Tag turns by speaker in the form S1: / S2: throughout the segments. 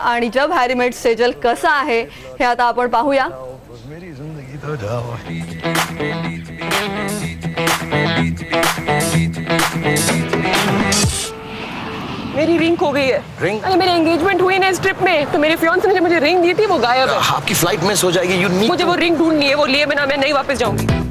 S1: आणि जब हॅरी मेट सेजल कसा आहे हे आता आपण पाहूया।
S2: मेरी रिंग खो गई है।
S3: रिंग?
S2: अरे मेरी एंगेजमेंट हुई ना इस ट्रिप में, तो मेरे फियांसे ने जो मुझे रिंग दी थी वो गायब है।
S3: आपकी फ्लाइट मिस हो जाएगी।
S2: मुझे वो रिंग ढूंढनी है, वो लिए बिना मैं नहीं वापस जाऊंगी।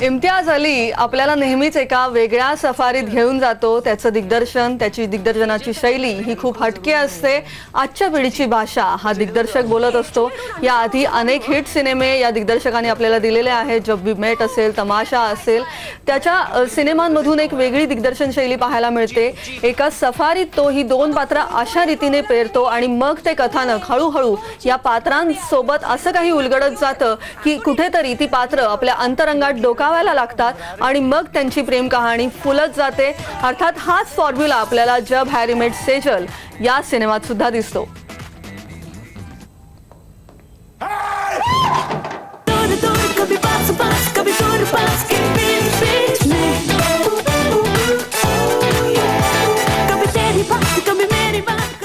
S1: इम्तियाज अली आपल्याला नेहमीच एका वेगळ्या सफारीत घेऊन जातो। त्याचं दिग्दर्शन, त्याची दिग्दर्शनाची शैली ही खूप हटके असते। आजच्या पिढीची भाषा हा दिग्दर्शक बोलत असतो। याआधी अनेक हिट सिनेमे या दिग्दर्शकाने आपल्याला दिलेले आहेत। जब वी मेट असेल, तमाशा असेल, त्याच्या सिनेमांमधून एक वेगळी दिग्दर्शन शैली पाहायला मिळते। एका सफारीत तो ही दोन पात्र अशा रीतीने पेरतो आणि मग ते कथानक हळूहळू या पात्रांसोबत असं काही उलगडत जातं की कुठेतरी ती पात्र आपल्या अंतरंगात डोकावायला लागतात आणि मग त्यांची प्रेम कहाणी फुलत जाते। अर्थात हाच फॉर्म्युला आपल्याला जब हॅरी मेट सेजल या सिनेमात सुद्धा दिसतो।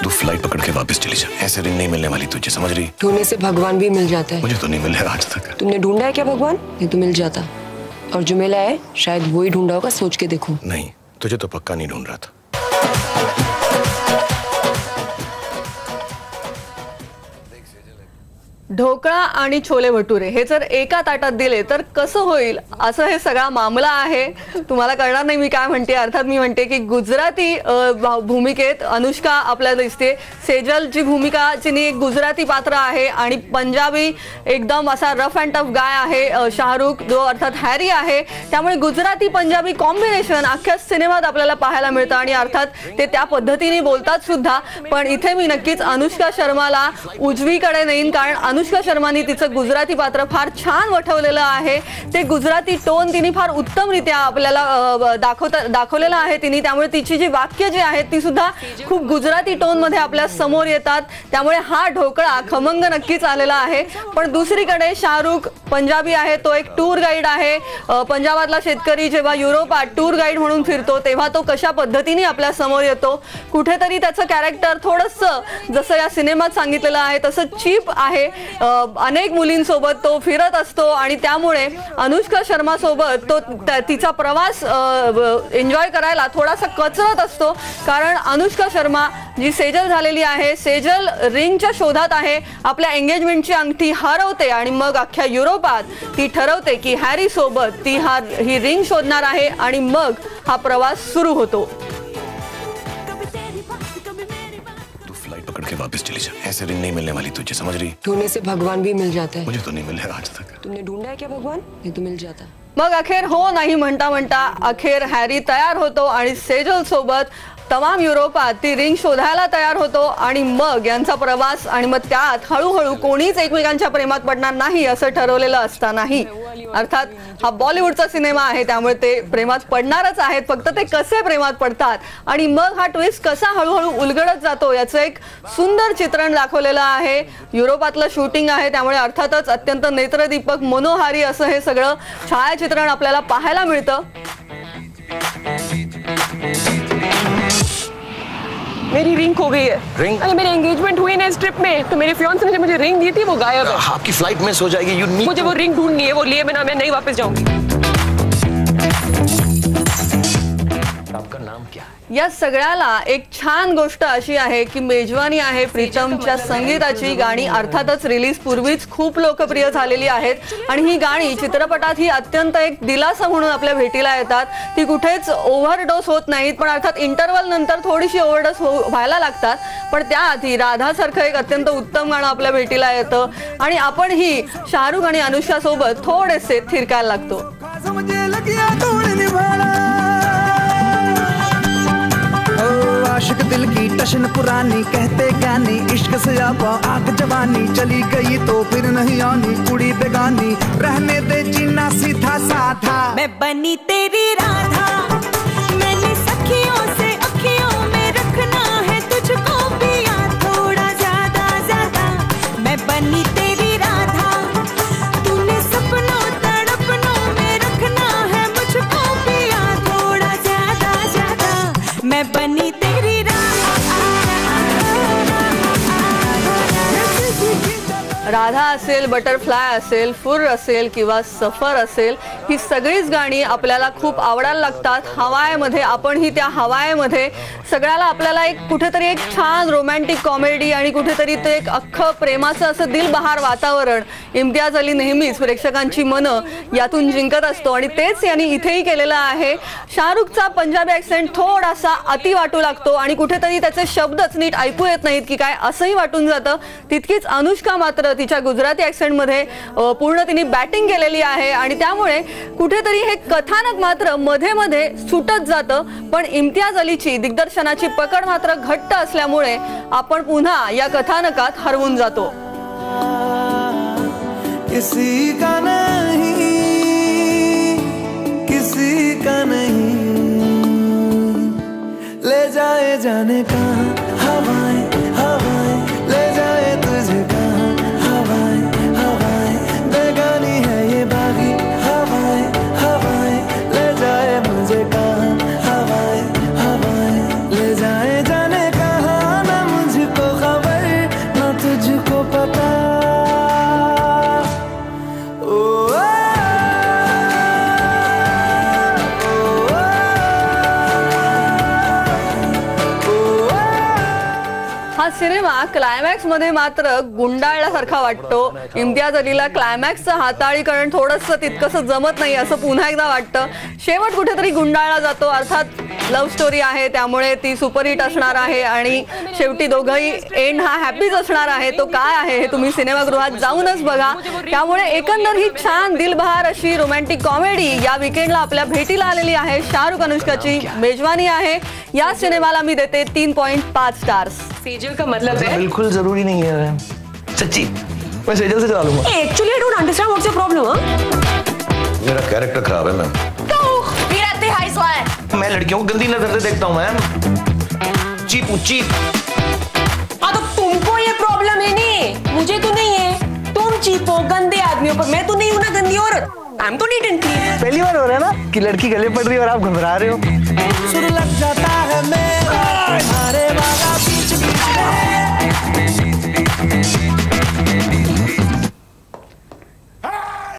S3: तू फ्लाइट पकड़ के वापस चली जा। ऐसे रिंग नहीं मिलने वाली तुझे, समझ रही?
S2: ढूंढने से भगवान भी मिल जाता है।
S3: मुझे तो नहीं मिला आज तक।
S2: तुमने ढूंढा है क्या भगवान? नहीं तो मिल जाता। और जो मिला है शायद वही ढूंढा होगा, सोच के देखो।
S3: नहीं, तुझे तो पक्का नहीं ढूंढ रहा था।
S1: ढोकळा आणि छोले भटुरे हे जर एका ताटात दिले तर कसं होईल, असं हे सगळा मामला आहे। तुम्हाला कळणार नाही मी काय म्हणते। अर्थात मी म्हणते की गुजराती भूमिकेत अनुष्का आपल्याला दिसते। सेजलची भूमिका जिने एक गुजराती पात्र आहे आणि पंजाबी एकदम असा रफ अँड टफ गाय आहे शाहरुख, जो अर्थात हॅरी आहे। त्यामुळे गुजराती पंजाबी कॉम्बिनेशन अख्ख्या सिनेमात आपल्याला पाहायला मिळतं आणि अर्थात ते त्या पद्धतीने बोलतात सुद्धा। पण इथे मी नक्कीच अनुष्का शर्माला उजवीकडे नेईन, कारण अनुष्का शर्मानी तिचं गुजराती पात्र फार छान वठवलेलं आहे। ते गुजराती टोन तिने फार उत्तमरित्या आपल्याला दाखवलेला आहे तिने। त्यामुळे तिची जी वाक्य जी आहेत ती सुद्धा खूप गुजराती टोन मध्ये आपल्या समोर येतात। त्यामुळे हा ढोकळा खमंग नक्कीच आलेला आहे। पण दुसरीकडे शाहरुख पंजाबी आहे, तो एक टूर गाईड आहे। पंजाबातला शेतकरी जेव्हा युरोपात टूर गाईड म्हणून फिरतो तेव्हा तो कशा पद्धतीने आपल्या समोर येतो। कुठेतरी त्याचं कॅरेक्टर थोडंसं जसं या सिनेमात सांगितलेलं आहे तसं चीप आहे। अनेक मुलींसोबत तो फिरत असतो आणि त्यामुळे अनुष्का शर्मा सोबत तो तिचा प्रवास एन्जॉय करायला थोडासा कचरत असतो। कारण अनुष्का शर्मा जी सेजल झालेली आहे, सेजल रिंगच्या शोधात आहे, आपल्या एंगेजमेंटची अंगठी हरवते आणि मग अख्ख्या युरोपात ती ठरवते की हॅरी सोबत ती ही रिंग शोधणार आहे आणि मग हा प्रवास सुरू होतो।
S3: फ्लाइट पकड़ के वापस चली जा। ऐसे रिंग नहीं मिलने वाली तुझे, समझ रही?
S2: ढूंढने से भगवान भी मिल जाता है।
S3: मुझे तो नहीं मिला आज तक।
S2: तुमने ढूंढा है क्या भगवान? नहीं तो मिल जाता।
S1: मग अखेर हो नाही म्हणता म्हणता अखेर हॅरी तयार होतो आणि सेजल सोबत तमाम युरोपात ती रिंग शोधायला तयार होतो आणि मग यांचा प्रवास आणि मग त्यात हळूहळू कोणीच एकमेकांच्या प्रेमात पडणार नाही असं ठरवलेलं असतानाही, अर्थात हा बॉलिवूडचा सिनेमा आहे त्यामुळे ते प्रेमात पडणारच आहेत। फक्त ते कसे प्रेमात पडतात आणि मग हा ट्विस्ट कसा हळूहळू उलगडत जातो याचं एक सुंदर चित्रण दाखवलेलं आहे। युरोपातलं शूटिंग आहे त्यामुळे अर्थातच अत्यंत नेत्रदीपक मनोहारी असं हे सगळं छायाचित्रण आपल्याला पाहायला मिळतं।
S2: मेरी रिंग खो गई है।
S3: रिंग?
S2: अरे मेरी एंगेजमेंट हुई ना इस ट्रिप में, तो मेरे फियांसे ने जो मुझे रिंग दी थी वो गायब है।
S3: आपकी फ्लाइट मिस हो जाएगी।
S2: मुझे वो रिंग ढूंढनी है, वो लिए बिना मैं नहीं वापस जाऊंगी।
S3: आपका नाम क्या है?
S1: या सगळ्याला एक छान गोष्ट अशी आहे की मेजवानी आहे प्रीतमच्या संगीताची। गाणी अर्थातच रिलीज पूर्वीच खूप लोकप्रिय झालेली आहेत आणि ही गाणी चित्रपटात ही अत्यंत एक दिलासा म्हणून आपल्या भेटीला येतात। ती कुठेच ओव्हरडोस होत नाहीत, पण अर्थात इंटरवल नंतर थोडीशी ओव्हरडोस व्हायला लागतात। पण त्याआधी राधासारखं एक अत्यंत उत्तम गाणं आपल्या भेटीला येतं आणि आपण ही शाहरुख आणि अनुष्का सोबत थोडेसे थिरकायला लागतो।
S4: आशिक दिल की टशन पुरानी, कहते गानी इश्क से आग जवानी, चली गई तो फिर नहीं आनी, कुड़ी बेगानी रहने दे जीना सीधा साधा।
S5: मैं बनी तेरी राधा, मैंने सखियों से अखियों में रखना है तुझको भी यार थोड़ा ज्यादा ज्यादा। मैं बनी तेरी राधा, तूने सपनों तड़पनों में रखना है मुझको भी यार थोड़ा ज्यादा ज्यादा। मैं बनी तेरी राधा।
S1: राधा असेल, बटरफ्लाय असेल, फुर असेल किंवा सफर असेल, ही सगळीच गाणी आपल्याला खूप आवडायला लागतात. हवायमध्ये आपणही त्या हवायमध्ये सगळ्याला आपल्याला एक कुठेतरी एक छान रोमॅन्टिक कॉमेडी आणि कुठेतरी ते एक अख्खं प्रेमाचं असं दिलबहार वातावरण इम्तियाज अली नेहमीच प्रेक्षकांची मनं यातून जिंकत असतो आणि तेच यांनी इथेही केलेलं आहे. शाहरुखचा पंजाबी ॲक्सेंट थोडासा अति वाटू लागतो आणि कुठेतरी त्याचे शब्दच नीट ऐकू येत नाहीत की काय असंही वाटून जातं. तितकीच अनुष्का मात्र तिच्या गुजराती ॲक्सेंटमध्ये पूर्ण तिने बॅटिंग केलेली आहे आणि त्यामुळे कुठेतरी हे कथानक मात्र मध्ये मध्ये सुटत जातं. पण इम्तियाज अलीची दिग्दर्शनाची पकड मात्र घट्ट असल्यामुळे आपण पुन्हा या कथानकात हरवून जातो.
S4: किसी का नहीं, किसी का नहीं, ले जाए जाने का हवाएं हवाएं, ले जाए तुझे कहाँ हवाएं हवाएं, बेगानी है ये बागी हवाएं हवाएं, ले जाए मुझे कहाँ हवाएं हवाएं, ले जाए जाने कहाँ, ना मुझको खबर ना तुझको पता.
S1: हा सिनेमा क्लायमॅक्स मध्ये मात्र गुंडाळल्यासारखा वाटतो. इम्तियाज अलीला क्लायमॅक्सचं हाताळीकरण थोडंसं तितकंसं जमत नाही असं पुन्हा एकदा वाटतं. शेवट कुठेतरी गुंडाळला जातो. अर्थात लव्ह स्टोरी आहे त्यामुळे ती सुपरहिट असणार आहे आणि शेवटी दोघंही एंड हा हॅपीच असणार आहे. तो काय आहे हे तुम्ही सिनेमागृहात जाऊनच बघा. त्यामुळे एकंदर ही छान दिलबहार अशी रोमॅन्टिक कॉमेडी या विकेंडला आपल्या भेटीला आलेली आहे. शाहरुख अनुष्काची मेजवानी आहे. या सिनेमाला मी देते 3.5 स्टार्स.
S2: सेजल का मतलब है
S3: बिल्कुल जरूरी नहीं है, सच्ची मैं सेजल से चला लूंगा.
S2: Actually I don't understand what's your problem.
S3: मेरा कैरेक्टर खराब है मैम. मैं लड़कियों को गंदी नजर से देखता हूँ मैम. Chip chip.
S2: हाँ तो तुमको ये प्रॉब्लम है नहीं, मुझे तो नहीं है. तुम चीप हो, गंदे आदमी हो, पर मैं तो नहीं हूँ ना गंदी औरत. आई एम तो नीट एंड क्लीन.
S6: पहली बार हो रहा है ना कि लड़की गले पड़ रही है और आप घबरा रहे हो.
S4: सुर लग जाता